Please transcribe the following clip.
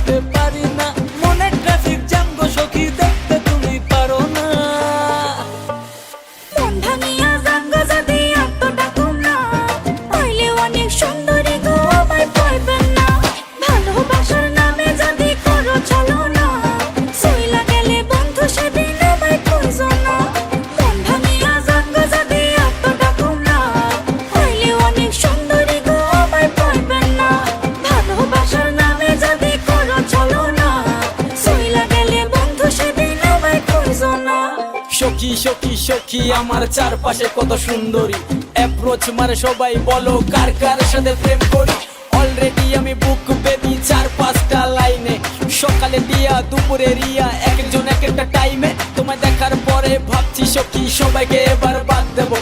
থাকতে পারি না, মনে ট্রাফিক জ্যাম গো সখী দেখতে তুমি পারো না। মন ভাঙিয়া জাঙ্গা যদি এতটা তোমরা পাইলে অনেক সুন্দরী গো আমায় পাইবেন না। ভালোবাসার নামে যদি করো চলো না, সইলা গেলে বন্ধু সেদিন আমায় খুঁজো না। মন ভাঙিয়া জাঙ্গা যদি এতটা তোমরা পাইলে অনেক সুন্দরী গো আমায় পাইবেন না। ভালোবাসার নামে যদি করো চলো না, সইলা গেলে বন্ধু সেদিন আমায় খুঁজো না। সখী সখী সখী আমার চারপাশে কত সুন্দরী, অ্যাপ্রোচ মারে সবাই বলো কার কার সাথে প্রেম করি। অলরেডি আমি বুক বেবি 4-5টা লাইনে, সকালে দিয়া দুপুরে রিয়া, এক একজন এক একটা টাইমে। তোমায় দেখার পরে ভাবছি সখী সবাইকে এবার বাদ দেবো।